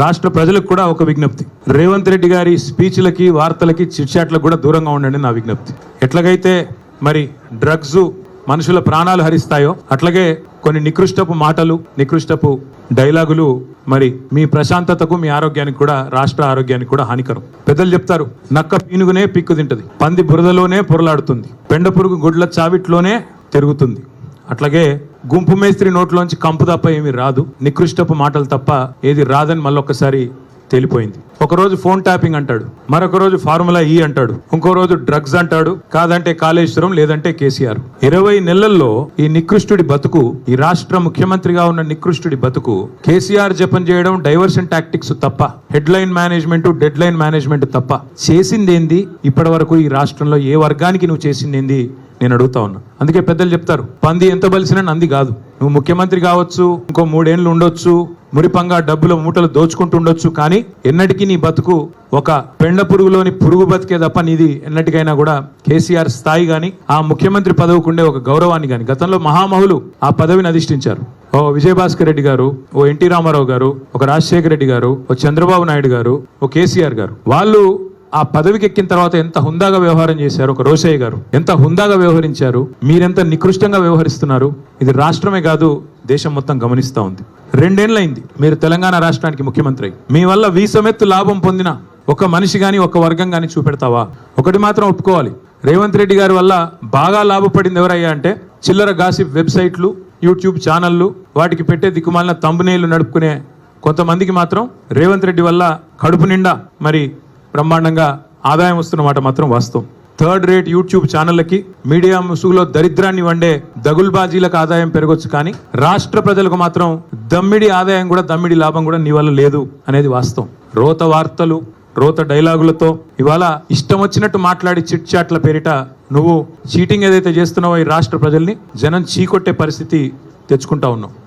రాష్ట్ర ప్రజలకు కూడా ఒక విజ్ఞప్తి, రేవంత్ రెడ్డి గారి స్పీచ్లకి వార్తలకి చిట్చాట్లకు కూడా దూరంగా ఉండండి నా విజ్ఞప్తి. ఎట్లాగైతే మరి డ్రగ్స్ మనుషుల ప్రాణాలు హరిస్తాయో అట్లాగే కొన్ని నికృష్టపు మాటలు, నికృష్టపు డైలాగులు మరి మీ ప్రశాంతతకు, మీ ఆరోగ్యానికి కూడా, రాష్ట్ర ఆరోగ్యానికి కూడా హానికరం. పెద్దలు చెప్తారు, నక్క పీనుగునే పిక్కు తింటది, పంది బురదలోనే పొరలాడుతుంది, పెండ పురుగు గుడ్ల చావిట్లోనే తిరుగుతుంది. అట్లాగే గుంపు మేస్త్రి నోట్లోంచి కంపు తప్ప ఏమి రాదు, నికృష్టపు మాటలు తప్ప ఏది రాదని మళ్ళొక్కసారి తేలిపోయింది. ఒకరోజు ఫోన్ ట్యాపింగ్ అంటాడు, మరొక రోజు ఫార్ములా ఈ అంటాడు, ఇంకో రోజు డ్రగ్స్ అంటాడు, కాదంటే కాళేశ్వరం, లేదంటే కేసీఆర్. 20 నెలల్లో ఈ నికృష్టుడి బతుకు, ఈ రాష్ట్ర ముఖ్యమంత్రిగా ఉన్న నికృష్టుడి బతుకు కేసీఆర్ జపం చేయడం, డైవర్షన్ టాక్టిక్స్ తప్ప, headline management, dead line management తప్ప చేసిందేంది ఇప్పటి వరకు? ఈ రాష్ట్రంలో ఏ వర్గానికి నువ్వు చేసిందేంది నేను అడుగుతా ఉన్నా. అందుకే పెద్దలు చెప్తారు, పంది ఎంత బలిసినా నంది కాదు. నువ్వు ముఖ్యమంత్రి కావచ్చు, ఇంకో 3 ఏళ్ళు ఉండొచ్చు, మురిపంగా డబ్బుల మూటలు దోచుకుంటూ ఉండొచ్చు, కానీ ఎన్నటికీ నీ బతుకు ఒక పెండ పురుగులోని పురుగు బతికే తప్ప నీది ఎన్నటికైనా కూడా కేసీఆర్ స్థాయి గాని, ఆ ముఖ్యమంత్రి పదవికి ఉండే ఒక గౌరవాన్ని గాని. గతంలో మహామహులు ఆ పదవిని అధిష్ఠించారు. ఓ విజయభాస్కర్ రెడ్డి గారు, ఓ ఎన్టీ రామారావు గారు, ఒక రాజశేఖర రెడ్డి గారు, ఓ చంద్రబాబు నాయుడు గారు, ఓ కేసీఆర్ గారు. వాళ్ళు ఆ పదవికి ఎక్కిన తర్వాత ఎంత హుందాగా వ్యవహారం చేశారు. ఒక రోషయ్య గారు ఎంత హుందాగా వ్యవహరించారు, మీరెంత నికృష్టంగా వ్యవహరిస్తున్నారు. ఇది రాష్ట్రమే కాదు, దేశం మొత్తం గమనిస్తా ఉంది. 2 ఏళ్లైంది మీరు తెలంగాణ రాష్ట్రానికి ముఖ్యమంత్రి. మీ వల్ల వీసమెత్తు లాభం పొందిన ఒక మనిషి గాని, ఒక వర్గం గాని చూపెడతావా? ఒకటి మాత్రం ఒప్పుకోవాలి, రేవంత్ రెడ్డి గారి వల్ల బాగా లాభపడింది ఎవరయ్యా అంటే చిల్లర గాసిప్ వెబ్సైట్లు, యూట్యూబ్ ఛానళ్లు, వాటికి పెట్టే దిక్కుమాలిన తంబునేళ్లు నడుపుకునే కొంతమందికి మాత్రం రేవంత్ రెడ్డి వల్ల కడుపు నిండా మరి బ్రహ్మాండంగా ఆదాయం వస్తున్నమాట మాత్రం వాస్తవం. 3rd రేట్ యూట్యూబ్ ఛానళ్లకి, మీడియా ముసుగులో దరిద్రాన్ని వండే దగుల్బాజీలకు ఆదాయం పెరగొచ్చు, కానీ రాష్ట్ర ప్రజలకు మాత్రం దమ్మిడి ఆదాయం కూడా, దమ్మిడి లాభం కూడా నీ వల్ల లేదు అనేది వాస్తవం. రోత వార్తలు, రోత డైలాగులతో ఇవాళ ఇష్టం వచ్చినట్టు మాట్లాడి చిట్ చాట్ల పేరిట నువ్వు చీటింగ్ ఏదైతే చేస్తున్నావో ఈ రాష్ట్ర ప్రజల్ని జనం చీకొట్టే పరిస్థితి తెచ్చుకుంటా ఉన్నావు.